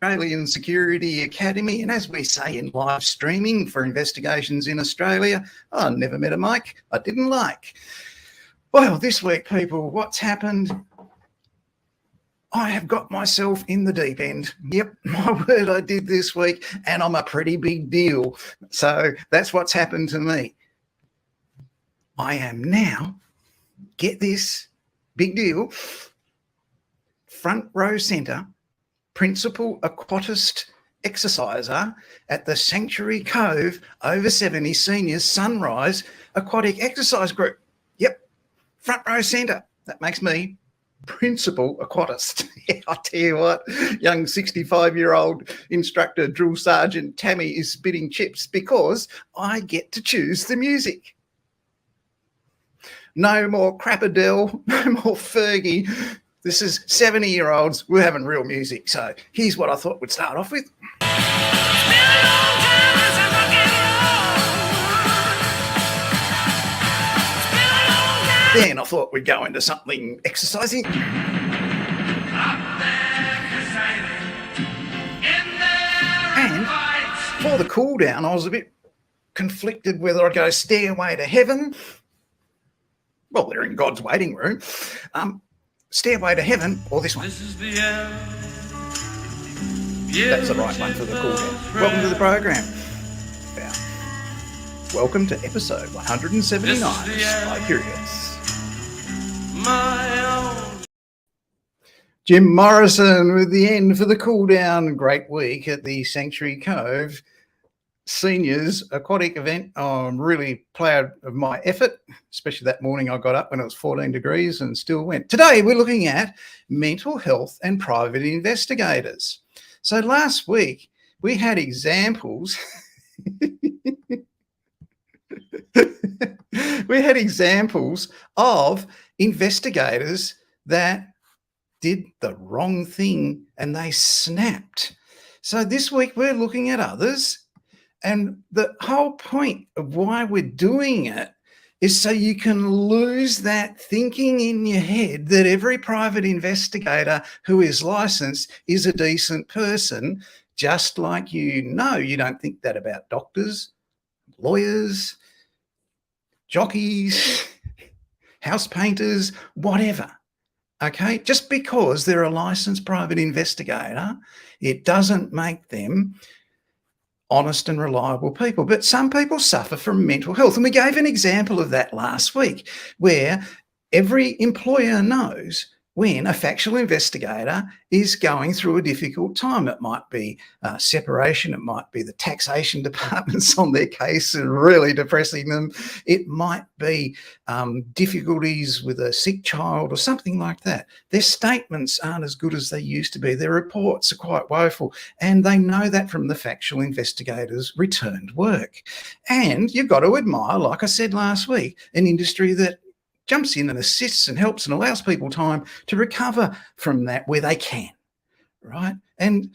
Australian Security Academy, and as we say in live streaming for investigations in Australia, I never met a mic I didn't like. Well, this week, people, what's happened? I have got myself in the deep end. Yep, my word, I did this week, and I'm a pretty big deal. So that's what's happened to me. I am now, get this, big deal, front row centre, principal aquatist exerciser at the Sanctuary Cove over 70 Seniors Sunrise Aquatic Exercise Group. Yep, front row centre. That makes me principal aquatist. I tell you what, young 65-year-old instructor drill sergeant Tammy is spitting chips because I get to choose the music. No more Crap-a-Dell, no more Fergie. This is 70-year-olds. We're having real music. So here's what I thought we'd start off with. Then I thought we'd go into something exercising. And for the cool down, I was a bit conflicted whether I'd go Stairway to Heaven. Well, they're in God's waiting room. Stairway to Heaven or this one. This is the end. That's the right one for the cool down. Welcome to the program. Yeah. Welcome to episode 179 of Spy Curious. Jim Morrison with the end for the cool down. Great week at the Sanctuary Cove Seniors Aquatic event. I'm really proud of my effort, especially that morning I got up when it was 14 degrees and still went. Today we're looking at mental health and private investigators. So last week we had examples of investigators that did the wrong thing and they snapped. So this week we're looking at others, and the whole point of why we're doing it is so you can lose that thinking in your head that every private investigator who is licensed is a decent person, just like you don't think that about doctors, lawyers, jockeys, house painters, whatever. Okay, just because they're a licensed private investigator, it doesn't make them honest and reliable people. But some people suffer from mental health. And we gave an example of that last week, where every employer knows when a factual investigator is going through a difficult time. It might be separation, it might be the taxation departments on their case and really depressing them. It might be difficulties with a sick child or something like that. Their statements aren't as good as they used to be. Their reports are quite woeful, and they know that from the factual investigators' returned work. And you've got to admire, like I said last week, an industry that jumps in and assists and helps and allows people time to recover from that where they can, right? And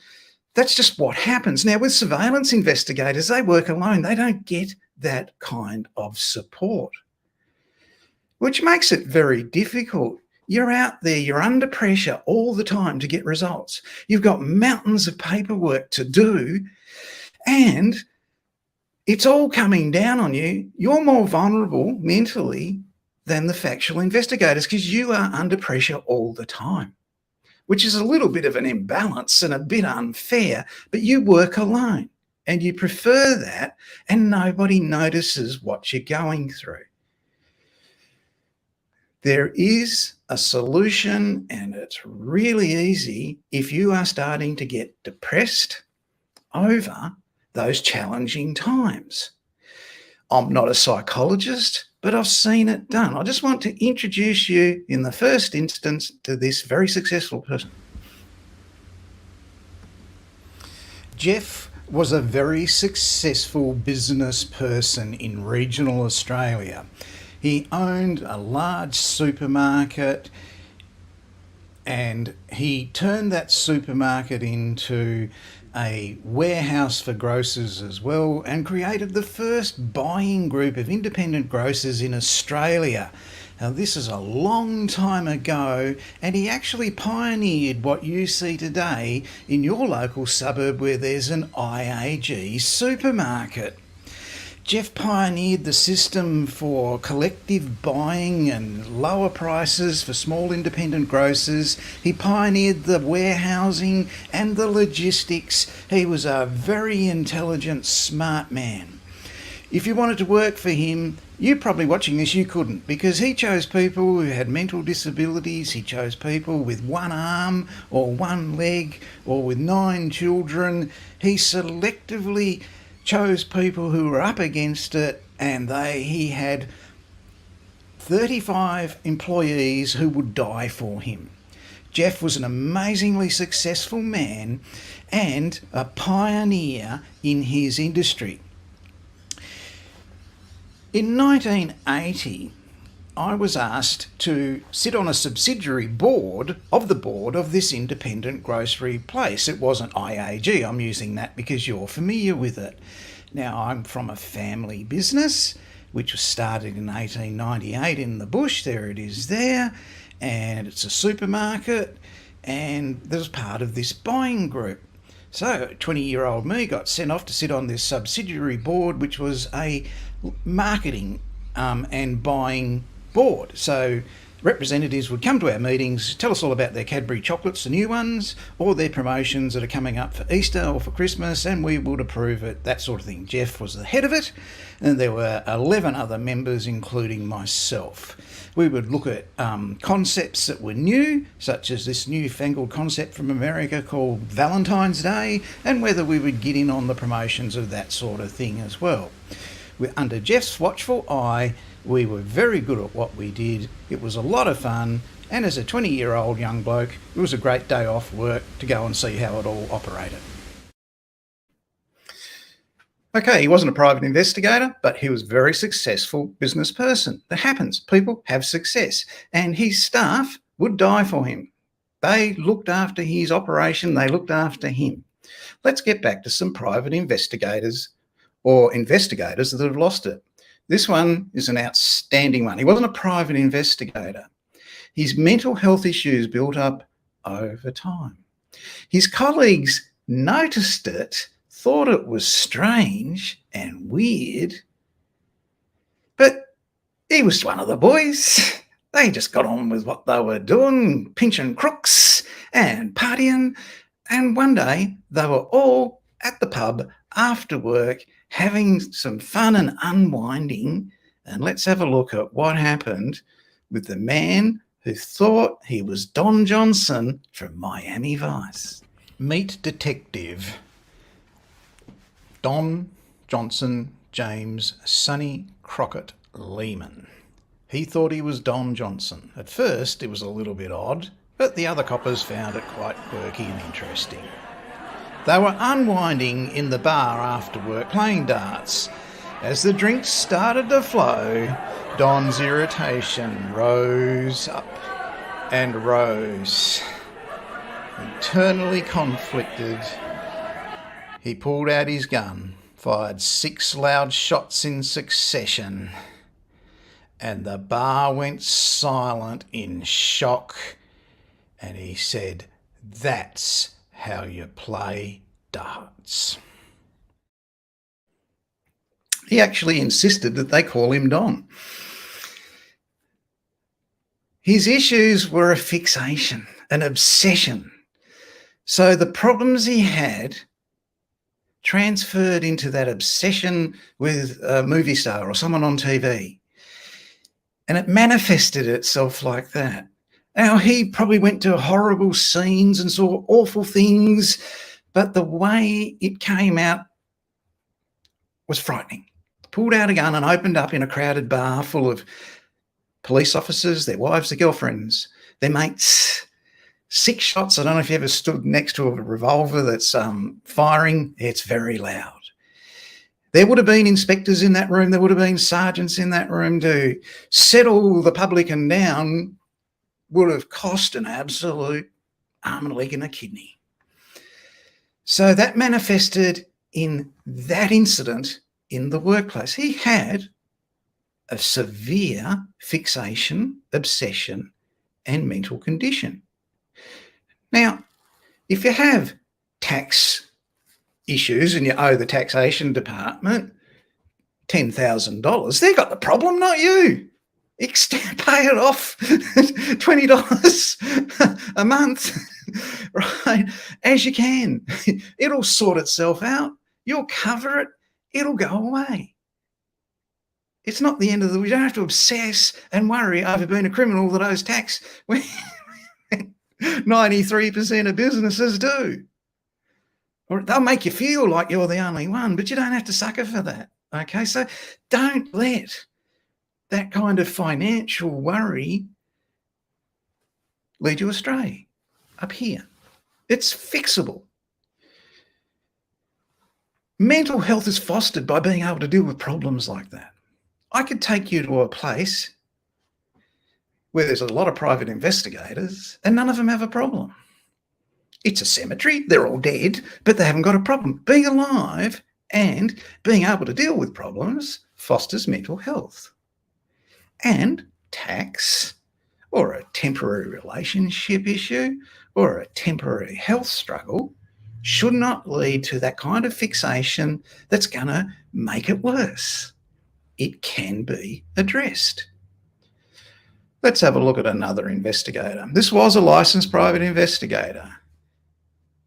that's just what happens. Now, with surveillance investigators, they work alone. They don't get that kind of support, which makes it very difficult. You're out there, you're under pressure all the time to get results. You've got mountains of paperwork to do, and it's all coming down on you. You're more vulnerable mentally than the factual investigators because you are under pressure all the time, which is a little bit of an imbalance and a bit unfair, but you work alone and you prefer that, and nobody notices what you're going through. There is a solution, and it's really easy if you are starting to get depressed over those challenging times. I'm not a psychologist, but I've seen it done. I just want to introduce you in the first instance to this very successful person. Jeff was a very successful business person in regional Australia. He owned a large supermarket, and he turned that supermarket into a warehouse for grocers as well, and created the first buying group of independent grocers in Australia. Now, this is a long time ago, and he actually pioneered what you see today in your local suburb where there's an IAG supermarket. Jeff pioneered the system for collective buying and lower prices for small independent grocers. He pioneered the warehousing and the logistics. He was a very intelligent, smart man. If you wanted to work for him, you probably watching this, you couldn't, because he chose people who had mental disabilities. He chose people with one arm or one leg or with 9 children. He selectively chose people who were up against it, and he had 35 employees who would die for him. Jeff was an amazingly successful man and a pioneer in his industry. In 1980, I was asked to sit on a subsidiary board of this independent grocery place. It wasn't IAG, I'm using that because you're familiar with it. Now, I'm from a family business, which was started in 1898 in the bush. There it is there, and it's a supermarket, and there's part of this buying group. So 20-year-old me got sent off to sit on this subsidiary board, which was a marketing and buying board. So representatives would come to our meetings, tell us all about their Cadbury chocolates, the new ones, or their promotions that are coming up for Easter or for Christmas, and we would approve it, that sort of thing. Jeff was the head of it, and there were 11 other members, including myself. We would look at concepts that were new, such as this newfangled concept from America called Valentine's Day, and whether we would get in on the promotions of that sort of thing as well. Under Jeff's watchful eye, we were very good at what we did. It was a lot of fun, and as a 20-year-old young bloke, it was a great day off work to go and see how it all operated. Okay, he wasn't a private investigator, but he was a very successful business person. That happens. People have success, and his staff would die for him. They looked after his operation. They looked after him. Let's get back to some private investigators or investigators that have lost it. This one is an outstanding one. He wasn't a private investigator. His mental health issues built up over time. His colleagues noticed it, thought it was strange and weird, but he was one of the boys. They just got on with what they were doing, pinching crooks and partying, and one day they were all at the pub after work having some fun and unwinding. And let's have a look at what happened with the man who thought he was Don Johnson from Miami Vice. Meet Detective Don Johnson James Sonny Crockett Lehman. He thought he was Don Johnson. At first it was a little bit odd, but the other coppers found it quite quirky and interesting. They were unwinding in the bar after work, playing darts. As the drinks started to flow, Don's irritation rose up and rose. Internally conflicted, he pulled out his gun, fired 6 loud shots in succession, and the bar went silent in shock, and he said, "That's how you play darts." He actually insisted that they call him Don. His issues were a fixation, an obsession. So the problems he had transferred into that obsession with a movie star or someone on TV. And it manifested itself like that. Now, he probably went to horrible scenes and saw awful things, but the way it came out was frightening. Pulled out a gun and opened up in a crowded bar full of police officers, their wives, their girlfriends, their mates. 6 shots. I don't know if you ever stood next to a revolver that's firing. It's very loud. There would have been inspectors in that room. There would have been sergeants in that room to settle the publican down. Would have cost an absolute arm and a leg and a kidney. So that manifested in that incident in the workplace. He had a severe fixation, obsession, and mental condition. Now, if you have tax issues and you owe the taxation department $10,000, they've got the problem, not you. Pay it off $20 a month, right, as you can. It'll sort itself out. You'll cover it. It'll go away. It's not the end of the world. You don't have to obsess and worry over being a criminal that owes tax. 93% of businesses do. Or they'll make you feel like you're the only one, but you don't have to suffer for that. Okay, so don't let that kind of financial worry lead you astray. Up here, it's fixable. Mental health is fostered by being able to deal with problems like that. I could take you to a place where there's a lot of private investigators and none of them have a problem. It's a cemetery, they're all dead, but they haven't got a problem. Being alive and being able to deal with problems fosters mental health. And tax, or a temporary relationship issue, or a temporary health struggle should not lead to that kind of fixation that's going to make it worse. It can be addressed. Let's have a look at another investigator. This was a licensed private investigator.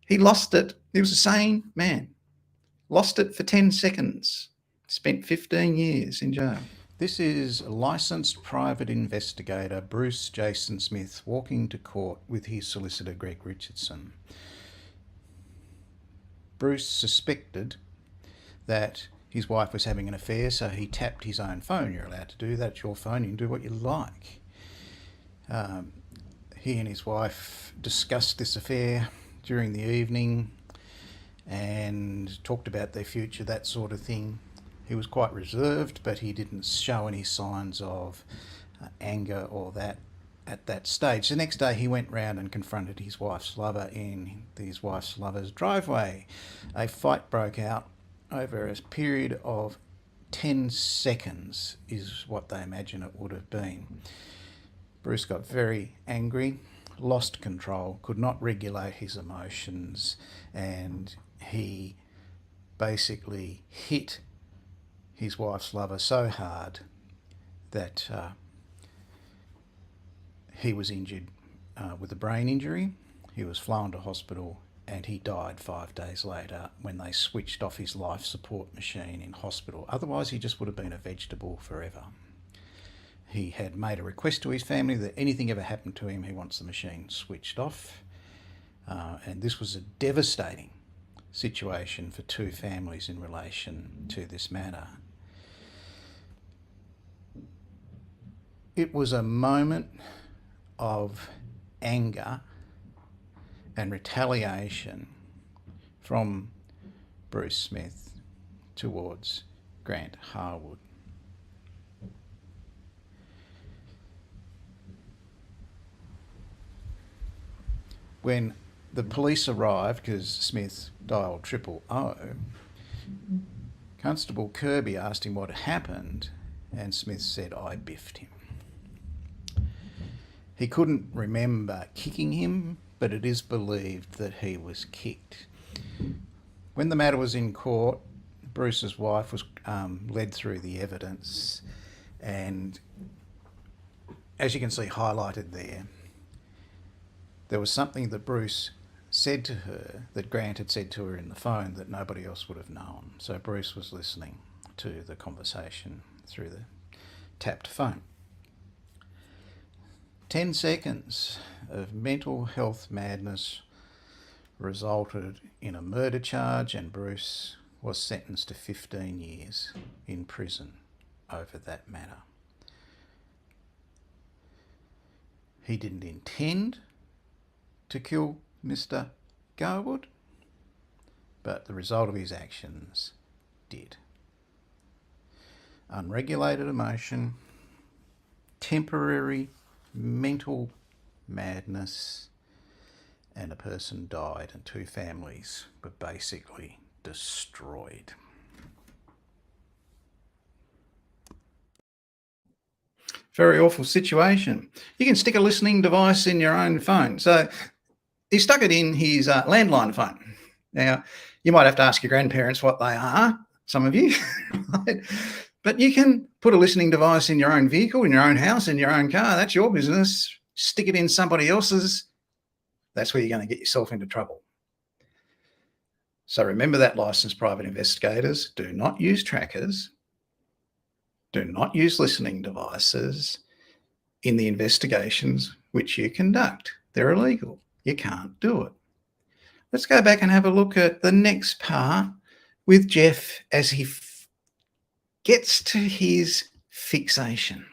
He lost it. He was a sane man. Lost it for 10 seconds. Spent 15 years in jail. This is licensed private investigator Bruce Jason Smith walking to court with his solicitor Greg Richardson. Bruce suspected that his wife was having an affair, so he tapped his own phone. You're allowed to do that. It's your phone. You can do what you like. He and his wife discussed this affair during the evening and talked about their future, that sort of thing. He was quite reserved, but he didn't show any signs of anger or that at that stage. The next day he went round and confronted his wife's lover in his wife's lover's driveway. A fight broke out over a period of 10 seconds is what they imagine it would have been. Bruce got very angry, lost control, could not regulate his emotions, and he basically hit his wife's lover so hard that he was injured with a brain injury. He was flown to hospital and he died 5 days later when they switched off his life support machine in hospital. Otherwise, he just would have been a vegetable forever. He had made a request to his family that anything ever happened to him, he wants the machine switched off. And this was a devastating situation for two families in relation to this matter. It was a moment of anger and retaliation from Bruce Smith towards Grant Harwood. When the police arrived, because Smith dialed 000, Constable Kirby asked him what had happened, and Smith said, "I biffed him." He couldn't remember kicking him, but it is believed that he was kicked. When the matter was in court, Bruce's wife was led through the evidence, and as you can see highlighted there was something that Bruce said to her that Grant had said to her in the phone that nobody else would have known. So Bruce was listening to the conversation through the tapped phone. 10 seconds of mental health madness resulted in a murder charge, and Bruce was sentenced to 15 years in prison over that matter. He didn't intend to kill Mr. Garwood, but the result of his actions did. Unregulated emotion, temporary mental madness, and a person died and two families were basically destroyed. Very awful situation. You can stick a listening device in your own phone. So he stuck it in his landline phone. Now, you might have to ask your grandparents what they are, some of you, right? But you can put a listening device in your own vehicle, in your own house, in your own car. That's your business. Stick it in somebody else's. That's where you're going to get yourself into trouble. So remember that, licensed private investigators. Do not use trackers. Do not use listening devices in the investigations which you conduct. They're illegal. You can't do it. Let's go back and have a look at the next part with Jeff as he gets to his fixation.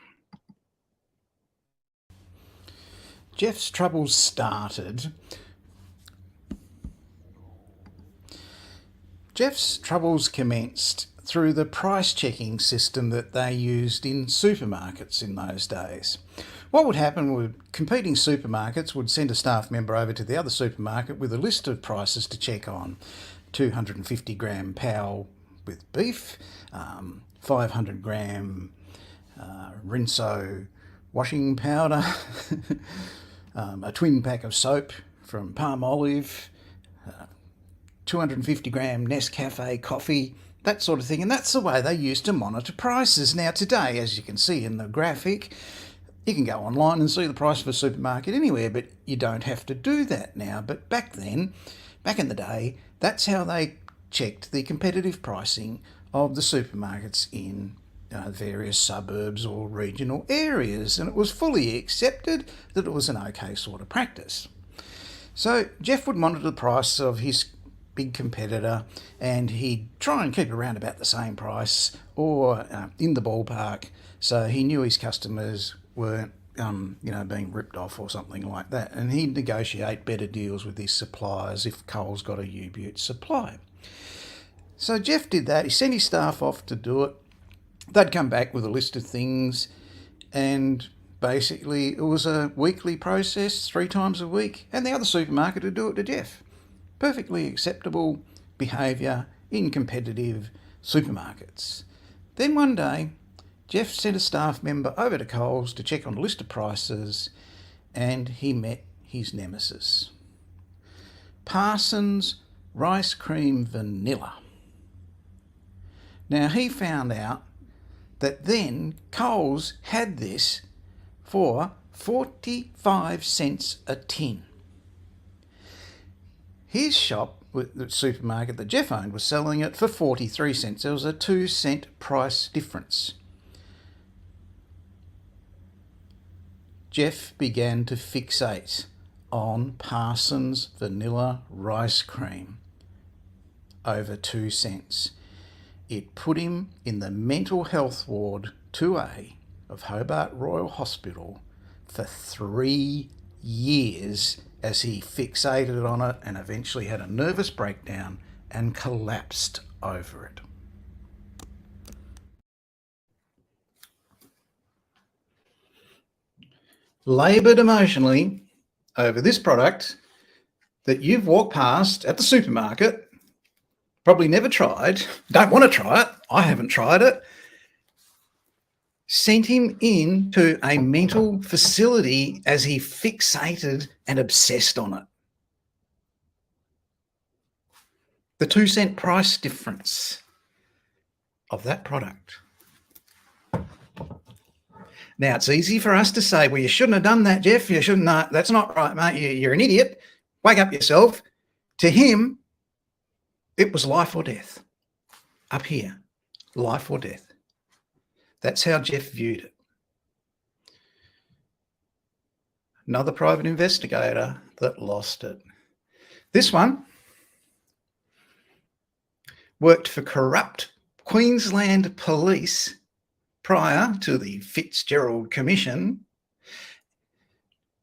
Jeff's troubles started. Jeff's troubles commenced through the price checking system that they used in supermarkets in those days. What would happen would competing supermarkets would send a staff member over to the other supermarket with a list of prices to check on. 250 gram Powell with beef, 500 gram Rinso washing powder, a twin pack of soap from Palmolive, 250 gram Nescafe coffee, that sort of thing. And that's the way they used to monitor prices. Now today, as you can see in the graphic, you can go online and see the price of a supermarket anywhere, but you don't have to do that now. But back then, back in the day, that's how they checked the competitive pricing of the supermarkets in various suburbs or regional areas. And it was fully accepted that it was an okay sort of practice. So Jeff would monitor the price of his big competitor, and he'd try and keep around about the same price or in the ballpark, so he knew his customers weren't being ripped off or something like that, and he'd negotiate better deals with his suppliers if Coles got a U-Butte supply. So Jeff did that. He sent his staff off to do it. They'd come back with a list of things, and basically it was a weekly process, 3 times a week, and the other supermarket would do it to Jeff. Perfectly acceptable behaviour in competitive supermarkets. Then one day, Jeff sent a staff member over to Coles to check on a list of prices, and he met his nemesis. Parsons Rice Cream Vanilla. Now he found out that then Coles had this for 45 cents a tin. His shop, the supermarket that Jeff owned, was selling it for 43 cents. There was a 2-cent price difference. Jeff began to fixate on Parsons Vanilla Rice Cream over 2 cents. It put him in the mental health ward 2A of Hobart Royal Hospital for 3 years as he fixated on it and eventually had a nervous breakdown and collapsed over it. Laboured emotionally over this product that you've walked past at the supermarket, probably never tried, don't want to try it, I haven't tried it, sent him into a mental facility as he fixated and obsessed on it. The 2-cent price difference of that product. Now, it's easy for us to say, well, you shouldn't have done that, Jeff. You shouldn't. No, that's not right, mate. You're an idiot. Wake up yourself. To him, it was life or death. Up here, life or death. That's how Jeff viewed it. Another private investigator that lost it. This one worked for corrupt Queensland police prior to the Fitzgerald Commission,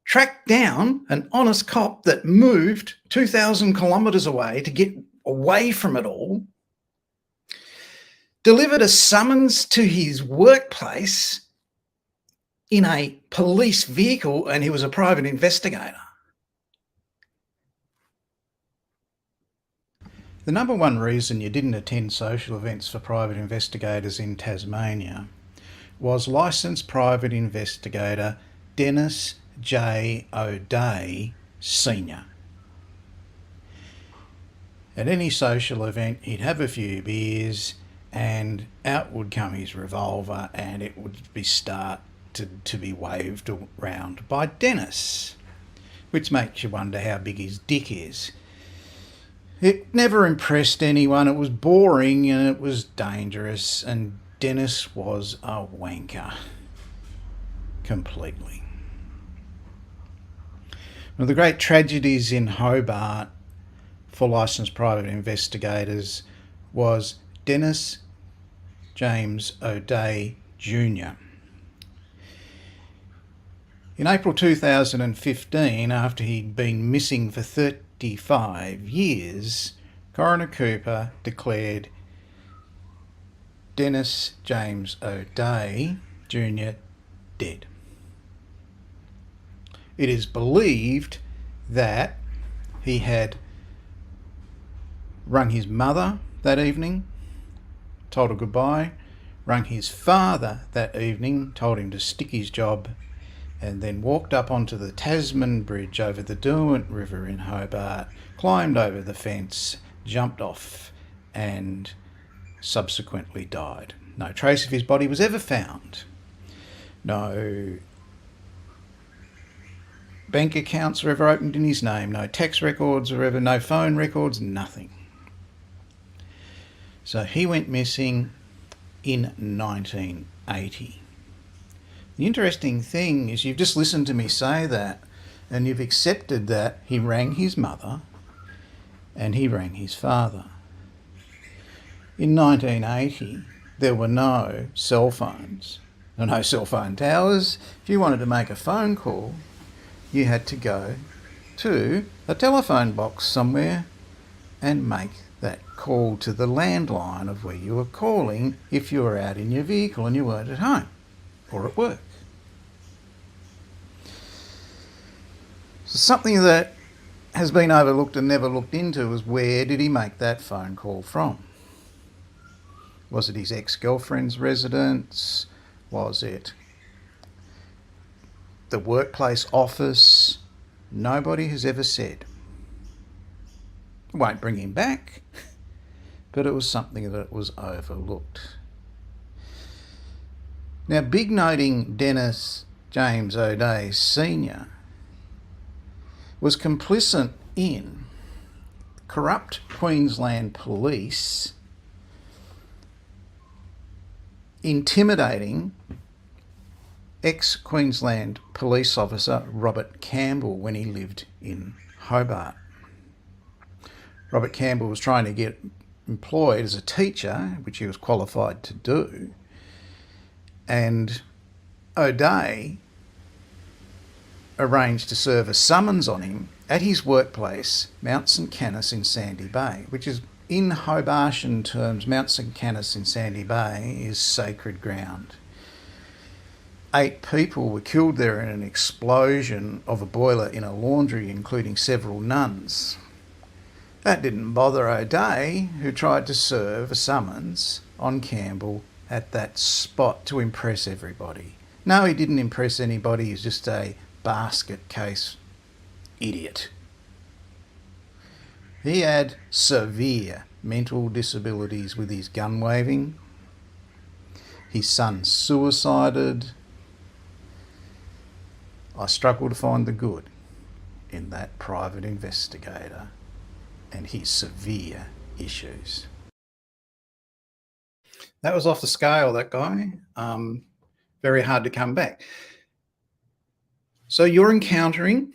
tracked down an honest cop that moved 2,000 kilometres away to get away from it all, delivered a summons to his workplace in a police vehicle, and he was a private investigator. The number one reason you didn't attend social events for private investigators in Tasmania was licensed private investigator Dennis J. O'Day Sr. At any social event, he'd have a few beers and out would come his revolver, and it would be started to be waved around by Dennis, which makes you wonder how big his dick is. It never impressed anyone. It was boring and it was dangerous, and Dennis was a wanker. Completely. One of the great tragedies in Hobart for licensed private investigators was Dennis James O'Day Jr. In April 2015, after he'd been missing for 35 years, Coroner Cooper declared Dennis James O'Day Jr. dead. It is believed that he had rung his mother that evening, told her goodbye, rung his father that evening, told him to stick his job, and then walked up onto the Tasman Bridge over the Derwent River in Hobart, climbed over the fence, jumped off, and subsequently died. No trace of his body was ever found. No bank accounts were ever opened in his name. No tax records were ever, no phone records, nothing. So he went missing in 1980. The interesting thing is you've just listened to me say that, and you've accepted that he rang his mother and he rang his father. In 1980, there were no cell phones, no cell phone towers. If you wanted to make a phone call, you had to go to a telephone box somewhere and make that call to the landline of where you were calling if you were out in your vehicle and you weren't at home or at work. So something that has been overlooked and never looked into is, where did he make that phone call from? Was it his ex-girlfriend's residence? Was it the workplace office? Nobody has ever said. It won't bring him back, but it was something that was overlooked. Now, big noting Dennis James O'Day Sr. was complicit in corrupt Queensland police intimidating ex-Queensland police officer Robert Campbell when he lived in Hobart. Robert Campbell was trying to get employed as a teacher, which he was qualified to do, and O'Day arranged to serve a summons on him at his workplace, Mount St Canis in Sandy Bay, which is, in Hobartian terms, Mount St Canis in Sandy Bay is sacred ground. 8 people were killed there in an explosion of a boiler in a laundry, including several nuns. That didn't bother O'Day, who tried to serve a summons on Campbell at that spot to impress everybody. No, he didn't impress anybody. He's just a basket case idiot. He had severe mental disabilities with his gun waving. His son suicided. I struggle to find the good in that private investigator and his severe issues. That was off the scale, that guy. Very hard to come back. So you're encountering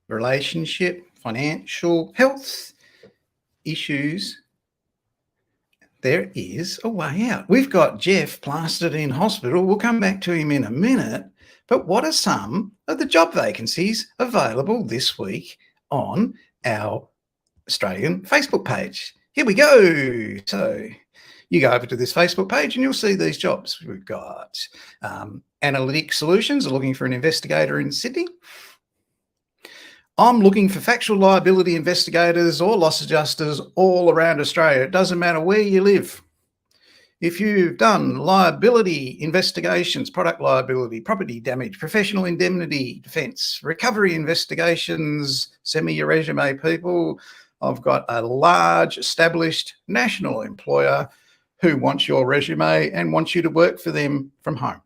relationship, financial, health issues. There is a way out. We've got Jeff plastered in hospital. We'll come back to him in a minute. But what are some of the job vacancies available this week on our Australian Facebook page? Here we go. So you go over to this Facebook page and you'll see these jobs. We've got Analytic Solutions are looking for an investigator in Sydney. I'm looking for factual liability investigators or loss adjusters all around Australia. It doesn't matter where you live. If you've done liability investigations, product liability, property damage, professional indemnity defence, recovery investigations, send me your resume, people. I've got a large established national employer who wants your resume and wants you to work for them from home.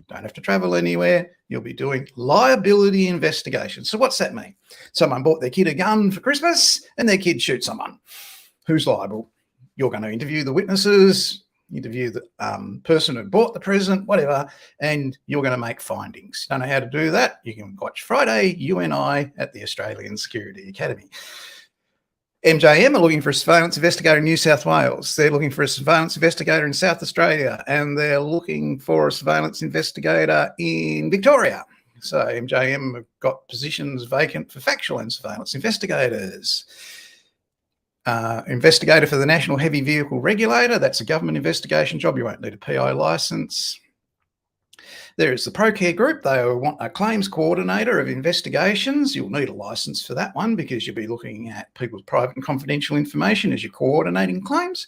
Don't have to travel anywhere. You'll be doing liability investigations. So what's that mean? Someone bought their kid a gun for Christmas and their kid shoots someone. Who's liable? You're going to interview the witnesses, interview the person who bought the present, whatever, and you're going to make findings. Don't know how to do that? You can watch Friday, You and I at the Australian Security Academy. MJM are looking for a surveillance investigator in New South Wales. They're looking for a surveillance investigator in South Australia, and they're looking for a surveillance investigator in Victoria. So MJM have got positions vacant for factual and surveillance investigators. Investigator for the National Heavy Vehicle Regulator. That's a government investigation job. You won't need a PI licence. There is the ProCare Group. They want a claims coordinator of investigations. You'll need a licence for that one because you'll be looking at people's private and confidential information as you're coordinating claims.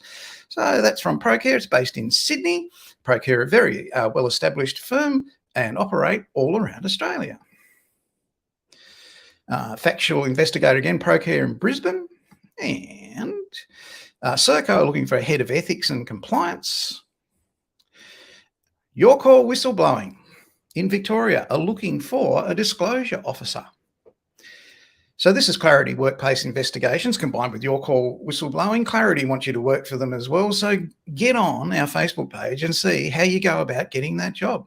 So that's from ProCare. It's based in Sydney. ProCare are a very well-established firm and operate all around Australia. Factual investigator again, ProCare in Brisbane. And Serco are looking for a head of ethics and compliance. Your Call Whistleblowing in Victoria are looking for a disclosure officer. So this is Clarity Workplace Investigations combined with Your Call Whistleblowing. Clarity wants you to work for them as well. So get on our Facebook page and see how you go about getting that job.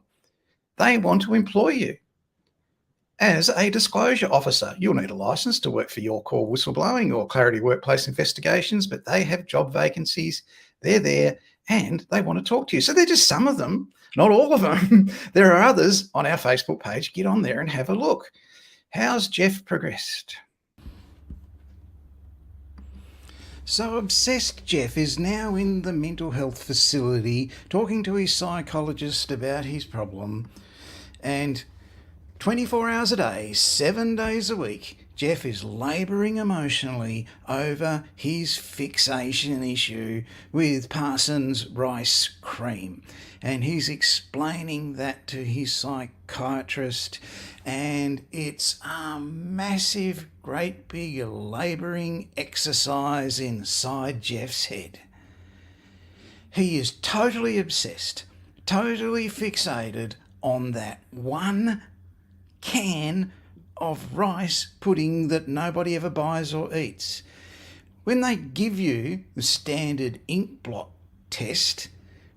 They want to employ you as a disclosure officer. You'll need a license to work for Your Call Whistleblowing or Clarity Workplace Investigations, but they have job vacancies. They're there and they want to talk to you. So they're just some of them, not all of them. There are others on our Facebook page. Get on there and have a look. How's Jeff progressed? So obsessed Jeff is now in the mental health facility talking to his psychologist about his problem, and 24 hours a day, 7 days a week, Jeff is labouring emotionally over his fixation issue with Parsons rice cream. And he's explaining that to his psychiatrist, and it's a massive, great big labouring exercise inside Jeff's head. He is totally obsessed, totally fixated on that one can of rice pudding that nobody ever buys or eats. When they give you the standard ink blot test,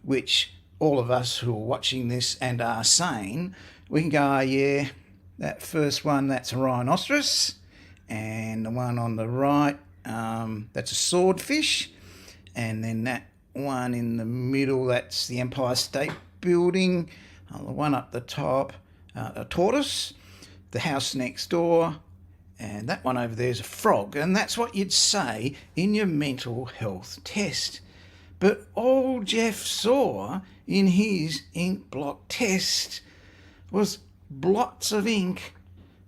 which all of us who are watching this and are sane, we can go, oh yeah, that first one, that's a rhinoceros, and the one on the right, that's a swordfish, and then that one in the middle, that's the Empire State Building, the one up the top, a tortoise, the house next door, and that one over there is a frog. And that's what you'd say in your mental health test. But all Jeff saw in his ink block test was blots of ink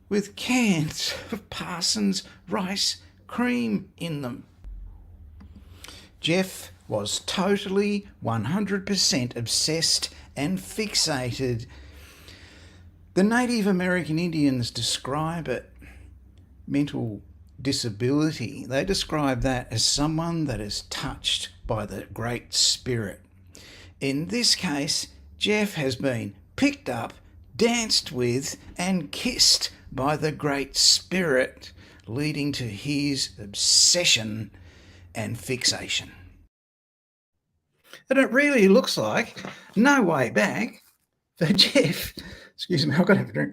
with cans of Parsons rice cream in them. Jeff was totally 100% obsessed and fixated. The Native American Indians describe it, mental disability, they describe that as someone that is touched by the Great Spirit. In this case, Jeff has been picked up, danced with, and kissed by the Great Spirit, leading to his obsession and fixation. And it really looks like no way back for Jeff. Excuse me, I've got to have a drink.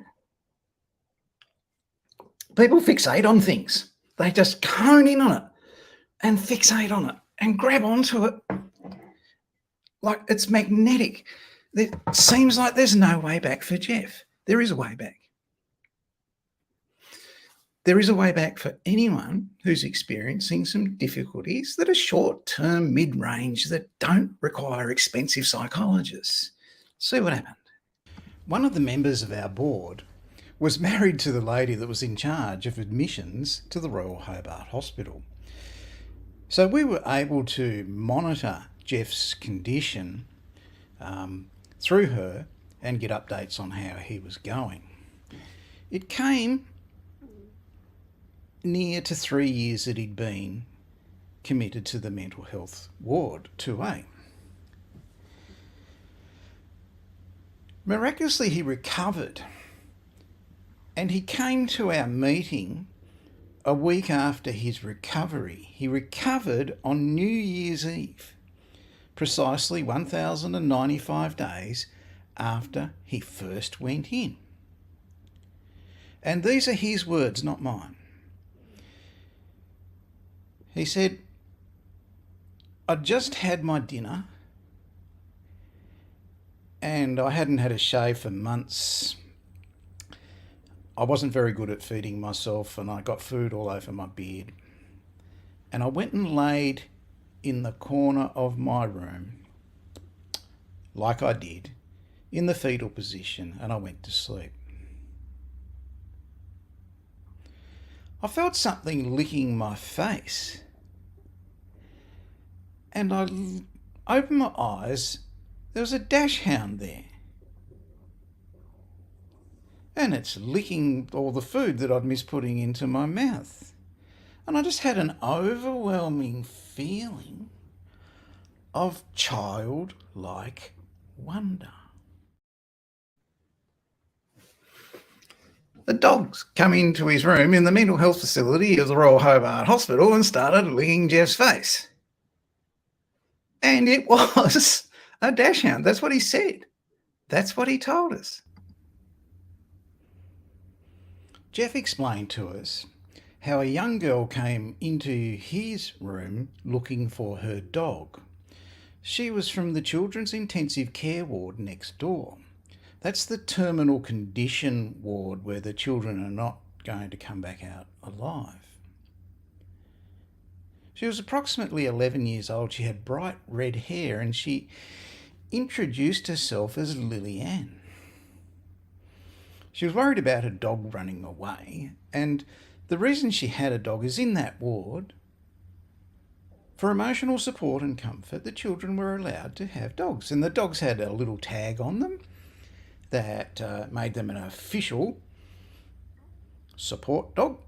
People fixate on things. They just hone in on it and fixate on it and grab onto it like it's magnetic. It seems like there's no way back for Jeff. There is a way back. There is a way back for anyone who's experiencing some difficulties that are short-term, mid-range, that don't require expensive psychologists. See what happened. One of the members of our board was married to the lady that was in charge of admissions to the Royal Hobart Hospital. So we were able to monitor Jeff's condition through her and get updates on how he was going. It came near to 3 years that he'd been committed to the mental health ward, 2A. Miraculously, he recovered, and he came to our meeting a week after his recovery. He recovered on New Year's Eve, precisely 1,095 days after he first went in. And these are his words, not mine. He said, "I'd just had my dinner and I hadn't had a shave for months. I wasn't very good at feeding myself and I got food all over my beard. And I went and laid in the corner of my room, like I did, in the fetal position, and I went to sleep. I felt something licking my face. And I opened my eyes. There was a dachshund there. And it's licking all the food that I'd missed putting into my mouth. And I just had an overwhelming feeling of childlike wonder." The dogs come into his room in the mental health facility of the Royal Hobart Hospital and started licking Jeff's face. And it was a dachshund. That's what he said. That's what he told us. Jeff explained to us how a young girl came into his room looking for her dog. She was from the Children's Intensive Care Ward next door. That's the terminal condition ward where the children are not going to come back out alive. She was approximately 11 years old. She had bright red hair and she introduced herself as Lillian. She was worried about her dog running away, and the reason she had a dog is in that ward, for emotional support and comfort, the children were allowed to have dogs, and the dogs had a little tag on them that made them an official support dog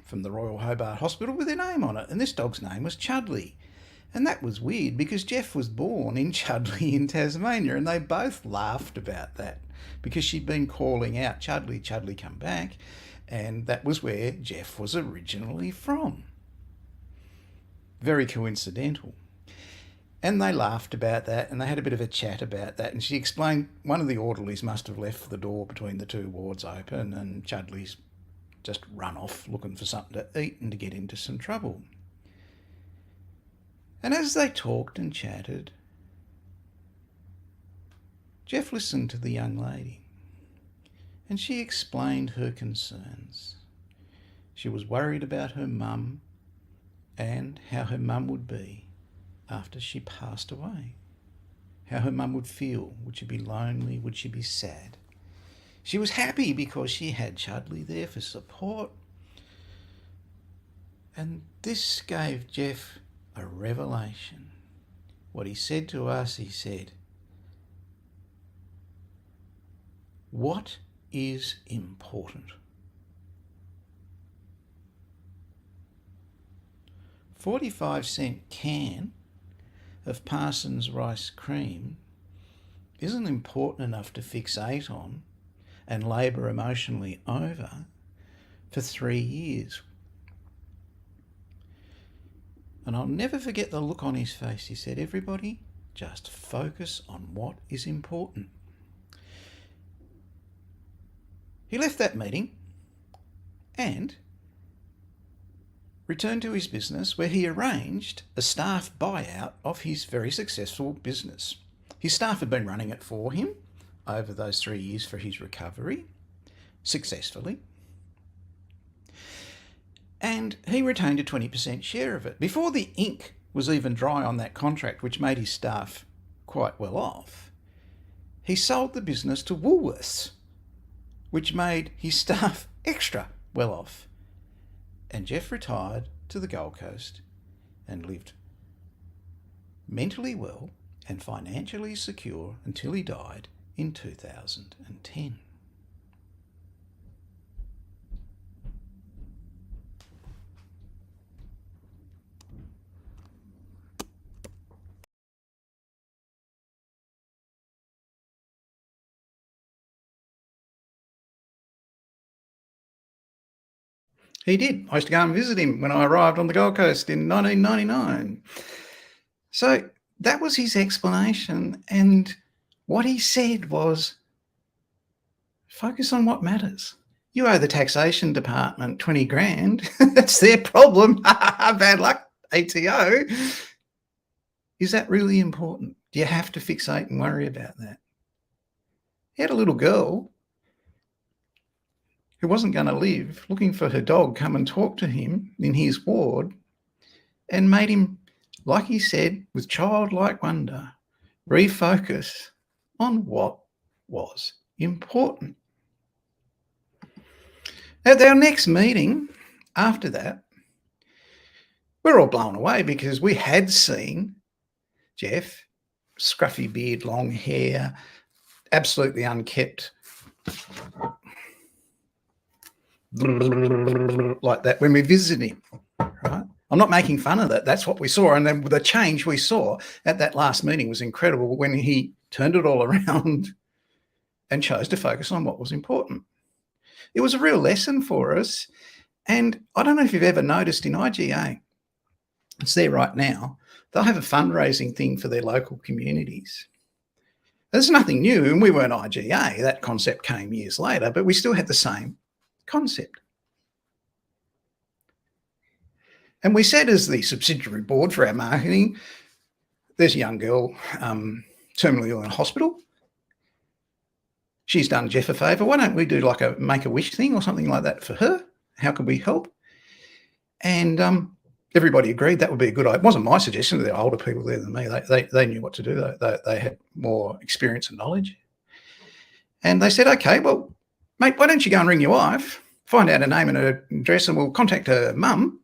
from the Royal Hobart Hospital with their name on it, and this dog's name was Chudley. And that was weird because Jeff was born in Chudley in Tasmania, and they both laughed about that because she'd been calling out, "Chudley, Chudley, come back," and that was where Jeff was originally from. Very coincidental. And they laughed about that, and they had a bit of a chat about that, and she explained one of the orderlies must have left the door between the two wards open, and Chudley's just run off looking for something to eat and to get into some trouble. And as they talked and chatted, Jeff listened to the young lady, and she explained her concerns. She was worried about her mum and how her mum would be after she passed away, how her mum would feel. Would she be lonely? Would she be sad? She was happy because she had Chudley there for support. And this gave Jeff a revelation. What he said to us, he said, "What is important?" 45-cent can of Parsons rice cream isn't important enough to fixate on and labour emotionally over for 3 years. And I'll never forget the look on his face. He said, "Everybody, just focus on what is important." He left that meeting and returned to his business, where he arranged a staff buyout of his very successful business. His staff had been running it for him over those 3 years for his recovery, successfully. And he retained a 20% share of it. Before the ink was even dry on that contract, which made his staff quite well off, he sold the business to Woolworths, which made his staff extra well off. And Jeff retired to the Gold Coast and lived mentally well and financially secure until he died in 2010. He did. I used to go and visit him when I arrived on the Gold Coast in 1999. So that was his explanation. And what he said was, focus on what matters. You owe the taxation department 20 grand. That's their problem. Bad luck, ATO. Is that really important? Do you have to fixate and worry about that? He had a little girl who wasn't going to live, looking for her dog, come and talk to him in his ward, and made him, like he said, with childlike wonder, refocus on what was important. At our next meeting, after that, we're all blown away because we had seen Jeff, scruffy beard, long hair, absolutely unkept, like that when we visited him, right? I'm not making fun of that. That's what we saw. And then the change we saw at that last meeting was incredible when he turned it all around and chose to focus on what was important. It was a real lesson for us. And I don't know if you've ever noticed in IGA, it's there right now, they'll have a fundraising thing for their local communities. There's nothing new, and we weren't IGA. That concept came years later, but we still had the same concept. And we said, as the subsidiary board for our marketing, there's a young girl terminally ill in a hospital. She's done Jeff a favour. Why don't we do like a make-a-wish thing or something like that for her? How could we help? And everybody agreed that would be a good idea. It wasn't my suggestion. There are older people there than me. They knew what to do. They had more experience and knowledge. And they said, okay, well, mate, why don't you go and ring your wife, find out her name and her address, and we'll contact her mum,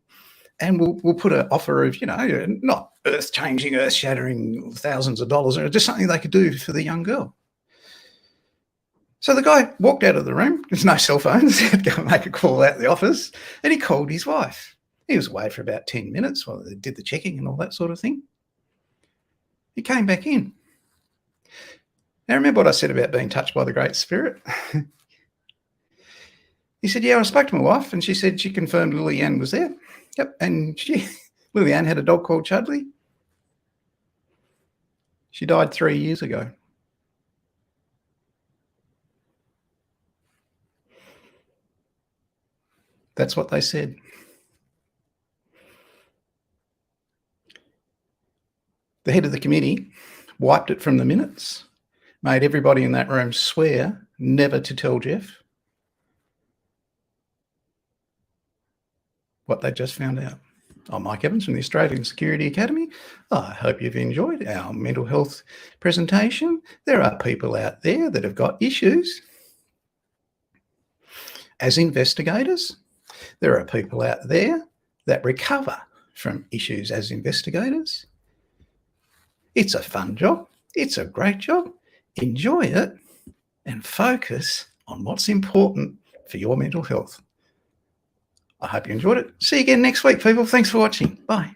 and we'll put an offer of, not earth-changing, earth-shattering thousands of dollars, or just something they could do for the young girl. So the guy walked out of the room. There's no cell phones. He had to go and make a call out of the office, and he called his wife. He was away for about 10 minutes while they did the checking and all that sort of thing. He came back in. Now, remember what I said about being touched by the Great Spirit? He said, yeah, I spoke to my wife, and she said she confirmed Lillian was there. Yep, and Lillian had a dog called Chudley. She died 3 years ago. That's what they said. The head of the committee wiped it from the minutes, made everybody in that room swear never to tell Jeff what they just found out. I'm Mike Evans from the Australian Security Academy. I hope you've enjoyed our mental health presentation. There are people out there that have got issues. As investigators, there are people out there that recover from issues as investigators. It's a fun job. It's a great job. Enjoy it and focus on what's important for your mental health. I hope you enjoyed it. See you again next week, people. Thanks for watching. Bye.